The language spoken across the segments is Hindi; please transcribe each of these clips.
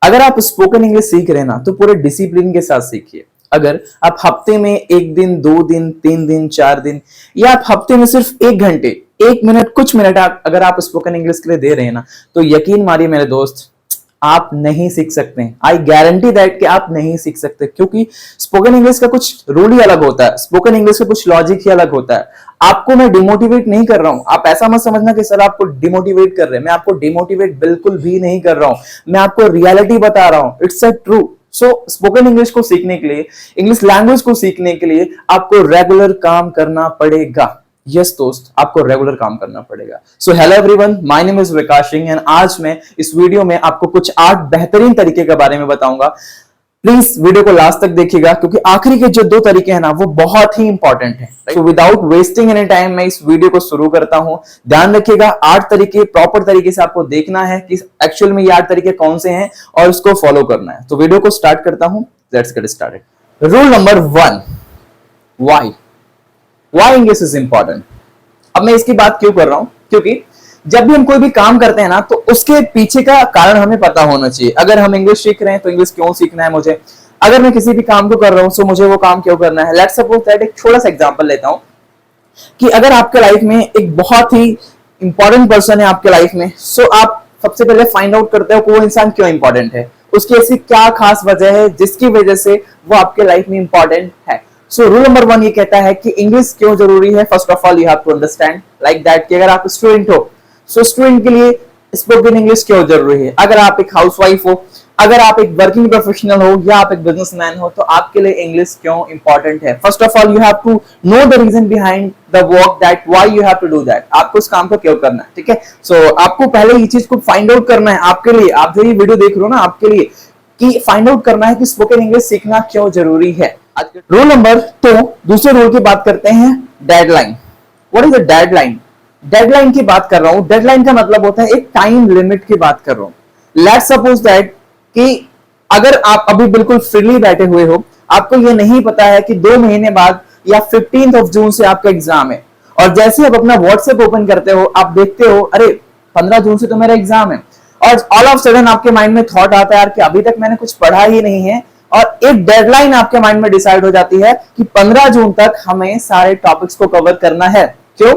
अगर आप स्पोकन इंग्लिश सीख रहे हैं ना तो पूरे डिसिप्लिन के साथ सीखिए। अगर आप हफ्ते में 1 दिन, 2 दिन, 3 दिन, 4 दिन या आप हफ्ते में सिर्फ 1 घंटे, 1 मिनट, कुछ मिनट अगर आप स्पोकन इंग्लिश के लिए दे रहे हैं ना, तो यकीन मानिए मेरे दोस्त, आप नहीं सीख सकते हैं। आई गारंटी दैट कि आप नहीं सीख सकते, क्योंकि स्पोकन इंग्लिश का कुछ रूल ही अलग होता है, स्पोकन इंग्लिश का कुछ लॉजिक ही अलग होता है। आपको मैं डिमोटिवेट नहीं कर रहा हूं, आप ऐसा मत समझना कि सर आपको डिमोटिवेट कर रहे हैं। मैं आपको डिमोटिवेट बिल्कुल भी नहीं कर रहा हूं, मैं आपको रियलिटी बता रहा हूं। It's a true. So spoken English को सीखने के लिए, इंग्लिश लैंग्वेज को सीखने के लिए आपको रेगुलर काम करना पड़ेगा। यस दोस्त, आपको रेगुलर काम करना पड़ेगा। So hello everyone, my name is Vikas Singh and आज मैं इस वीडियो में आपको कुछ 8 बेहतरीन तरीके के बारे में बताऊंगा। प्लीज वीडियो को लास्ट तक देखिएगा, क्योंकि आखिरी के जो 2 तरीके हैं ना, वो बहुत ही इंपॉर्टेंट हैं। So without wasting any time मैं इस वीडियो को शुरू करता हूं। ध्यान रखिएगा, 8 तरीके प्रॉपर तरीके से आपको देखना है कि एक्चुअल में ये 8 तरीके कौन से हैं और उसको फॉलो करना है। तो वीडियो को स्टार्ट करता हूं। Let's get started. Rule number 1, why English is important. अब मैं इसकी बात क्यों कर रहा हूं, क्योंकि जब भी हम कोई भी काम करते हैं ना, तो उसके पीछे का कारण हमें पता होना चाहिए। अगर हम इंग्लिश सीख रहे हैं तो इंग्लिश क्यों सीखना है मुझे, अगर मैं किसी भी काम को कर रहा हूं तो मुझे वो काम क्यों करना है। लेट्स सपोज दैट, एक छोटा सा एग्जांपल लेता हूं कि अगर आपके लाइफ में एक बहुत ही इंपॉर्टेंट पर्सन है आपके लाइफ में, सो आप सबसे पहले फाइंड आउट करते हो कि वो इंसान क्यों इंपॉर्टेंट है, उसकी ऐसी क्या खास वजह है जिसकी वजह से वो आपके लाइफ में इंपॉर्टेंट है। सो रूल नंबर 1 ये कहता है कि इंग्लिश क्यों जरूरी है। First of all you have to understand like that कि अगर आप स्टूडेंट हो, सो स्टूडेंट के लिए स्पोकन इंग्लिश क्यों जरूरी है। अगर आप एक हाउसवाइफ हो, अगर आप एक वर्किंग प्रोफेशनल हो या आप एक बिजनेसमैन हो, तो आपके लिए इंग्लिश क्यों इंपॉर्टेंट है। First of all you have to know the reason behind the work, that why you have to do that. आपको उस काम को क्यों करना है, ठीक है। सो आपको पहले ये चीज को फाइंड आउट करना है आपके लिए। आप जो ये वीडियो देख रहे हो ना, आपके लिए कि फाइंड आउट करना है कि स्पोकन इंग्लिश सीखना क्यों जरूरी है। रूल नंबर 2, दूसरे रूल की बात करते हैं, deadline. What is the deadline? Deadline की बात कर रहा हूं। डेडलाइन का मतलब होता है एक टाइम लिमिट की बात कर रहा हूं। लेट्स सपोज दैट कि अगर आप अभी बिल्कुल फ्रीली बैठे हुए हो, आपको ये नहीं पता है कि 2 महीने बाद या 15 जून से आपका एग्जाम है, और जैसे आप अपना व्हाट्सएप ओपन करते हो, आप देखते हो अरे 15 जून से तो मेरा एग्जाम है, और ऑल ऑफ सडन आपके माइंड में थॉट आता है यार कि अभी तक मैंने कुछ पढ़ा ही नहीं है, और एक डेडलाइन आपके माइंड में डिसाइड हो जाती है कि 15 जून तक हमें सारे टॉपिक्स को कवर करना है। क्यों?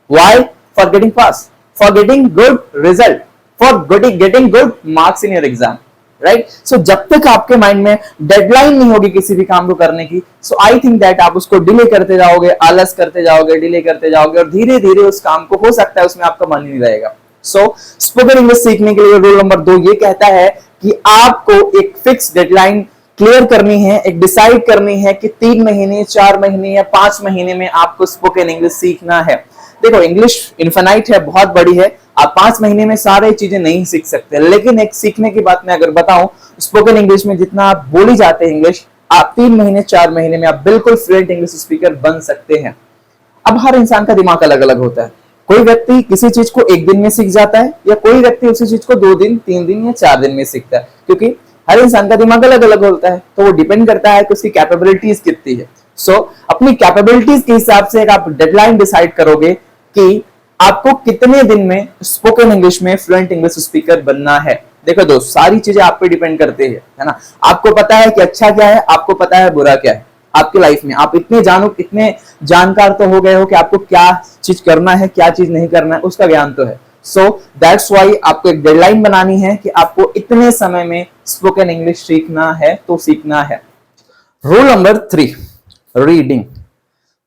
Why? For getting pass, for getting good result, for getting good marks in your exam, right? So जब तक आपके माइंड में डेडलाइन नहीं होगी किसी भी काम को करने की, so I think that आप उसको डिले करते जाओगे, आलस करते जाओगे, डिले करते जाओगे, और धीरे धीरे उस काम को, हो सकता है उसमें आपका मन ही नहीं रहेगा। So स्पोकन इंग्लिश सीखने के लिए रूल नंबर 2 ये कहता है कि आपको एक फिक्स डेडलाइन क्लियर करनी है, एक डिसाइड करनी है कि 3 महीने, 4 महीने या 5 महीने में आपको स्पोकन इंग्लिश सीखना है। देखो, इंग्लिश इनफाइनाइट है, बहुत बड़ी है। आप 5 महीने में सारे चीजें नहीं सीख सकते, लेकिन एक सीखने की बात मैं अगर बताऊं, स्पोकन इंग्लिश में जितना आप बोली जाते हैं इंग्लिश, आप 3 महीने, 4 महीने में आप बिल्कुल फ्लुएंट इंग्लिश स्पीकर बन सकते हैं। अब हर इंसान का दिमाग अलग अलग होता है। कोई व्यक्ति किसी चीज को 1 दिन में सीख जाता है, या कोई व्यक्ति उसी चीज को 2 दिन, 3 दिन या 4 दिन में सीखता है, क्योंकि हर इंसान का दिमाग अलग अलग होता है। तो वो डिपेंड करता है कि उसकी कैपेबिलिटीज कितनी है। सो अपनी कैपेबिलिटीज के हिसाब से आप डेडलाइन डिसाइड करोगे कि आपको कितने दिन में स्पोकन इंग्लिश में फ्लुएंट इंग्लिश स्पीकर बनना है। देखो दोस्त, सारी चीजें आप पे डिपेंड करती है ना। आपको पता है कि अच्छा क्या है, आपको पता है बुरा क्या है आपकी लाइफ में। आप इतने जानकार तो हो गए हो कि आपको क्या चीज करना है, क्या चीज नहीं करना है, उसका ज्ञान तो है। सो दैट्स वाई आपको एक डेडलाइन बनानी है कि आपको इतने समय में स्पोकन इंग्लिश सीखना है, तो सीखना है। Rule number 3, reading.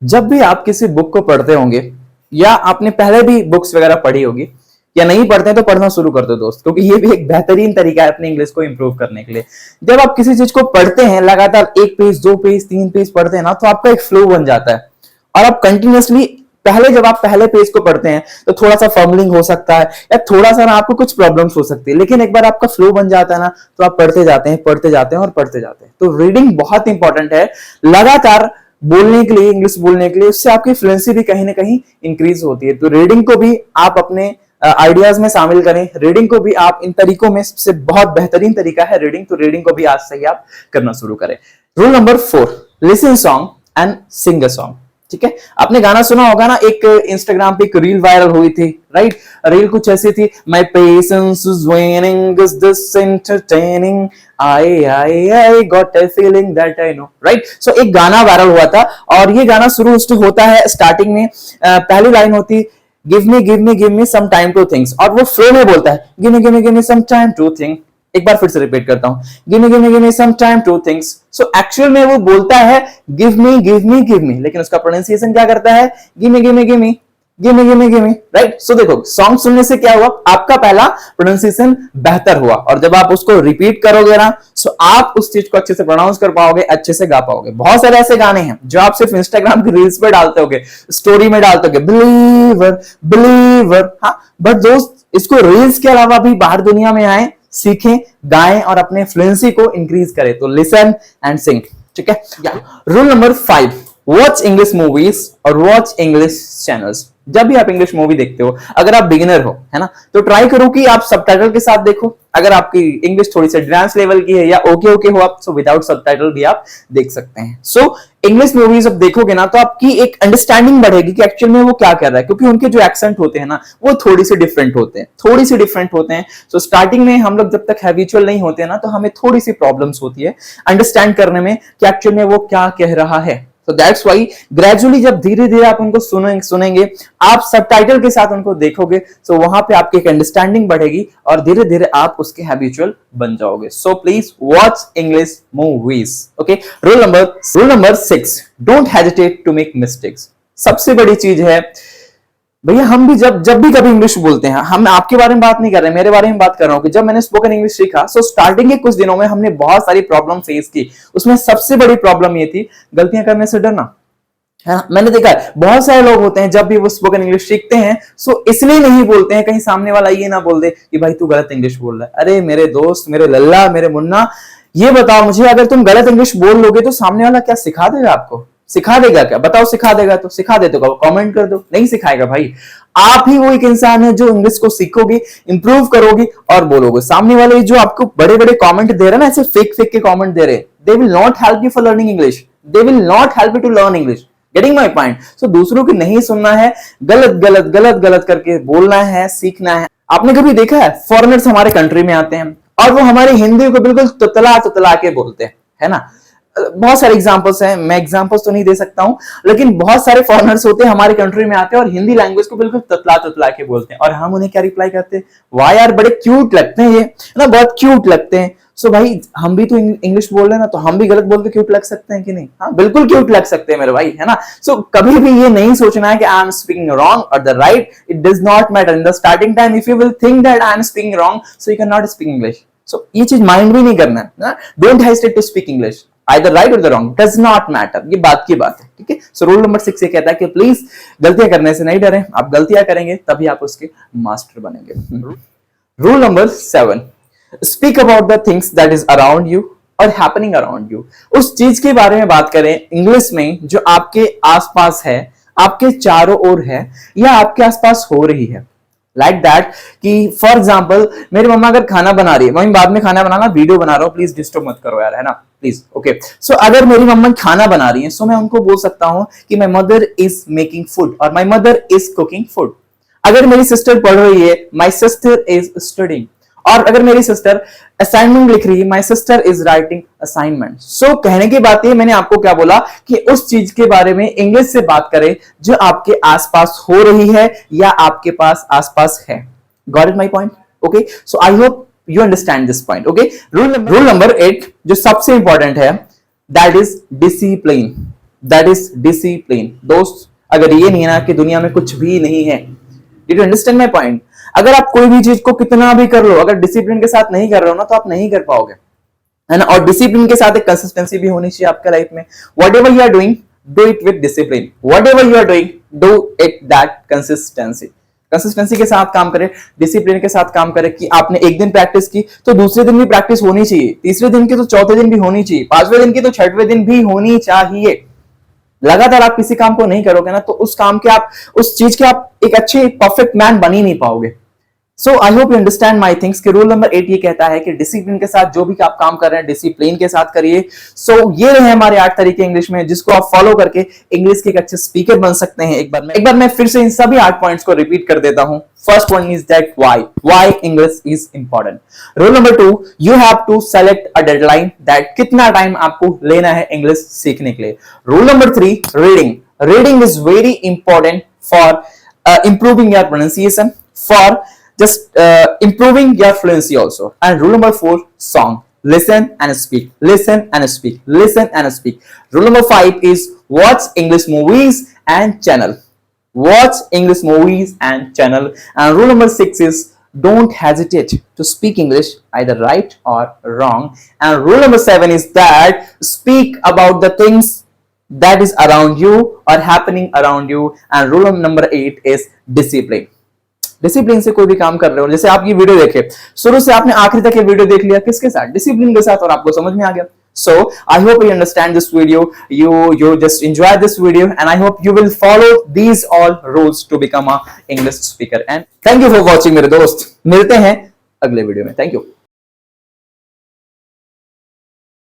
जब भी आप किसी बुक को पढ़ते होंगे, या आपने पहले भी बुक्स वगैरह पढ़ी होगी, या नहीं पढ़ते तो पढ़ना शुरू कर दो दोस्त, क्योंकि ये भी एक बेहतरीन तरीका है अपनी इंग्लिश को इंप्रूव करने के लिए। जब आप किसी चीज को पढ़ते हैं, लगातार 1 पेज, 2 पेज, 3 पेज पढ़ते हैं ना, तो आपका एक फ्लो बन जाता है, और आप कंटिन्यूअसली जब आप पहले पेज को पढ़ते हैं तो थोड़ा सा फंबलिंग हो सकता है, या थोड़ा सा ना आपको कुछ प्रॉब्लम्स हो सकती है, लेकिन एक बार आपका फ्लो बन जाता है ना, तो आप पढ़ते जाते हैं, पढ़ते जाते हैं और पढ़ते जाते हैं। तो रीडिंग बहुत इंपॉर्टेंट है लगातार बोलने के लिए, इंग्लिश बोलने के लिए। उससे आपकी फ्लुएंसी भी कहीं ना कहीं इंक्रीज होती है। तो रीडिंग को भी आप अपने आइडियाज में शामिल करें। रीडिंग को भी आप इन तरीकों में से बहुत बेहतरीन तरीका है रीडिंग, तो रीडिंग को भी आज से ही आप करना शुरू करें। Rule number 4, listen song and Singh a song. ठीक है, आपने गाना सुना होगा ना, एक इंस्टाग्राम पे एक रील वायरल हुई थी, राइट? रील कुछ ऐसी थी, my patience is waning, is this entertaining, I got a feeling that I know, right? So एक गाना वायरल हुआ था, और ये गाना शुरू होता है, स्टार्टिंग में पहली लाइन होती, give me some time to thinks, और वो फ्लो में बोलता है, give me some time to think. एक बार फिर से रिपीट करता हूं, give me some time to thinks. So actual में वो बोलता है गिव मी, लेकिन उसका प्रोनाउंसिएशन क्या करता है, गिव मी, राइट? सो देखो, सॉन्ग सुनने से क्या हुआ, आपका पहला प्रोनाउंसिएशन बेहतर हुआ, और जब आप उसको रिपीट करोगे ना, सो आप उस चीज को अच्छे से प्रोनाउंस कर पाओगे, अच्छे से गा पाओगे। बहुत सारे ऐसे गाने हैं जो आप सिर्फ इंस्टाग्राम की रील्स पे डालते होगे, स्टोरी में डालते होगे, बिलीवर बिलीवर, हाँ, बट दोस्त इसको रील्स के अलावा भी बाहर दुनिया में आए, सीखें, गाएं और अपने फ्लुएंसी को इंक्रीज करें। तो लिसन एंड सिंग, ठीक है? Rule number 5, watch English movies और वॉच इंग्लिश चैनल्स। जब भी आप इंग्लिश मूवी देखते हो, अगर आप बिगिनर हो, है ना, तो ट्राई करो कि आप सबटाइटल के साथ देखो। अगर आपकी इंग्लिश थोड़ी सी एडवांस लेवल की है या ओके हो आप, सो विदाउट सबटाइटल भी आप देख सकते हैं। सो इंग्लिश मूवीज अब देखोगे ना, तो आपकी एक अंडरस्टैंडिंग बढ़ेगी कि एक्चुअल में वो क्या कर रहा है, क्योंकि उनके जो एक्सेंट होते हैं ना, वो थोड़ी सी डिफरेंट होते हैं। सो स्टार्टिंग में हम लोग जब तक हैबिचुअल नहीं होते हैं ना, तो हमें थोड़ी सी प्रॉब्लम्स होती है अंडरस्टैंड करने में कि एक्चुअल में वो क्या कह रहा है। तो दैट्स वाई ग्रेजुअली जब धीरे धीरे आप उनको सुनेंगे, आप सबटाइटल के साथ उनको देखोगे, तो वहां पे आपकी एक अंडरस्टैंडिंग बढ़ेगी और धीरे धीरे आप उसके हैबिचुअल बन जाओगे। So please watch English movies, okay? Rule number 6, don't hesitate to make mistakes. सबसे बड़ी चीज है भैया, हम भी जब भी कभी इंग्लिश बोलते हैं, हम आपके बारे में बात नहीं कर रहे, मेरे बारे में बात कर रहा हूं कि जब मैंने स्पोकन इंग्लिश सीखा, सो स्टार्टिंग के कुछ दिनों में हमने बहुत सारी प्रॉब्लम फेस की। उसमें सबसे बड़ी प्रॉब्लम ये थी, गलतियां करने से डरना, है ना? मैंने देखा है बहुत सारे लोग होते हैं, जब भी वो स्पोकन इंग्लिश सीखते हैं, सो इसलिए नहीं बोलते हैं कहीं सामने वाला ये ना बोल दे कि भाई तू गलत इंग्लिश बोल रहा है। अरे मेरे दोस्त, मेरे लल्ला, मेरे मुन्ना, ये बताओ मुझे, अगर तुम गलत इंग्लिश बोल लोगे तो सामने वाला क्या सिखा देगा आपको? सिखा देगा क्या? बताओ, सिखा देगा तो सिखा देते हो, कमेंट कर दो। नहीं सिखाएगा भाई। आप ही वो एक इंसान है जो इंग्लिश को सीखोगे, इंप्रूव करोगे और बोलोगे। सामने वाले जो आपको बड़े बड़े कमेंट दे रहे हैं ना, ऐसे फेक के कमेंट दे रहे हैं, they will not help you for learning English, they will not help you to learn English. Getting my point? So दूसरों की नहीं सुनना है, गलत करके बोलना है, सीखना है। आपने कभी देखा है फॉरेनर्स हमारे कंट्री में आते हैं और वो हमारी हिंदी को बिल्कुल तुतला के बोलते हैं, है ना? बहुत सारे एग्जांपल्स हैं, मैं एग्जांपल्स तो नहीं दे सकता हूं, लेकिन बहुत सारे फॉरेनर्स होते हैं हमारे कंट्री में आते हैं और हिंदी लैंग्वेज को बिल्कुल तुतला के बोलते हैं, और हम उन्हें क्या रिप्लाई करते हैं, वाह यार बड़े क्यूट लगते हैं ये, ना, बहुत क्यूट लगते हैं। सो भाई, हम भी तो इंग्लिश बोल रहे हैं ना, तो हम भी गलत बोल के क्यूट लग सकते हैं कि नहीं? हाँ, बिल्कुल क्यूट लग सकते हैं मेरे भाई, है ना? सो कभी भी ये नहीं सोचना है कि I am speaking wrong or the right, it does not matter in the starting time. If you will think that I am speaking wrong, so you can not speak English. So ये चीज माइंड भी नहीं करना है। Don't hesitate to speak English, either right or the wrong, does not matter। ये बात की बात है, ठीक है? सो रूल नंबर 6 ये कहता है कि प्लीज गलतियां करने से नहीं डरें, आप गलतियां करेंगे तभी आप उसके मास्टर बनेंगे। Rule number 7, speak about the things that is around you और हैपनिंग अराउंड यू। उस चीज के बारे में बात करें इंग्लिश में जो आपके आसपास है, आपके चारों ओर है या आपके आसपास हो रही है। लाइक दैट कि फॉर एग्जाम्पल, मेरी मम्मा अगर खाना बना रही है, मैं बाद में खाना बनाना वीडियो बना रहा हूं, प्लीज डिस्टर्ब मत करो यार, है ना, प्लीज, ओके? सो अगर मेरी मम्मा खाना बना रही है, सो मैं उनको बोल सकता हूं कि my mother is making food और my mother is cooking food. अगर मेरी सिस्टर पढ़ रही है, माय सिस्टर इज स्टडिंग। और अगर मेरी सिस्टर असाइनमेंट लिख रही है, my sister is writing assignment. So कहने की बात है, मैंने आपको क्या बोला कि उस चीज के बारे में इंग्लिश से बात करें जो आपके आसपास हो रही है या आपके पास आसपास है। Got it my point? Okay, so I hope you understand this point, okay? Rule number 8 जो सबसे इंपॉर्टेंट है, that is discipline. That is discipline. दोस्त, अगर ये नहीं है ना कि दुनिया में कुछ भी नहीं है। Did you understand my point? अगर आप कोई भी चीज को कितना भी कर लो, अगर डिसिप्लिन के साथ नहीं कर रहे हो ना, तो आप नहीं कर पाओगे, है ना? और डिसिप्लिन के साथ एक कंसिस्टेंसी भी होनी चाहिए आपके लाइफ में। Whatever you are doing, do it with discipline. Whatever you are doing, do it that consistency के साथ काम करें, डिसिप्लिन के साथ काम करें कि आपने एक दिन प्रैक्टिस की तो दूसरे दिन भी प्रैक्टिस होनी चाहिए, तीसरे दिन की तो चौथे दिन भी होनी चाहिए, पांचवें दिन की तो छठवें दिन भी होनी चाहिए। लगातार आप किसी काम को नहीं करोगे ना, तो उस काम के आप, उस चीज के आप एक अच्छे परफेक्ट मैन बन ही नहीं पाओगे। So I hope you understand my things कि रूल नंबर 8 ये कहता है कि डिसिप्लिन के साथ जो भी आप काम कर रहे हैं डिसिप्लिन के साथ करिए। सो ये रहे हमारे 8 तरीके इंग्लिश में जिसको आप फॉलो करके इंग्लिश के एक अच्छे स्पीकर बन सकते हैं। एक बार मैं फिर से इन सभी 8 पॉइंट्स को रिपीट कर देता हूं। First one is that why English is important. Rule number 2, you have to select a deadline that कितना टाइम आपको लेना है इंग्लिश सीखने के लिए। Rule number 3, reading is very important for improving your pronunciation, for just improving your fluency also. And rule number 4, song. Listen and speak. Listen and speak. Listen and speak. Rule number 5 is watch English movies and channel. Watch English movies and channel. And rule number 6 is don't hesitate to speak English either right or wrong. And rule number 7 is that speak about the things that is around you or happening around you. And rule number 8 is discipline. Discipline से कोई भी काम कर रहे हो, जैसे आप ये वीडियो देखे शुरू से आपने आखिरी तक ये वीडियो देख लिया किसके साथ, डिसिप्लिन के साथ, और आपको समझ में आ गया। So I hope you understand this video, you just enjoy this video, and I hope you will follow these all rules to become a English speaker. And thank you for watching मेरे दोस्त, मिलते हैं अगले वीडियो में। Thank you.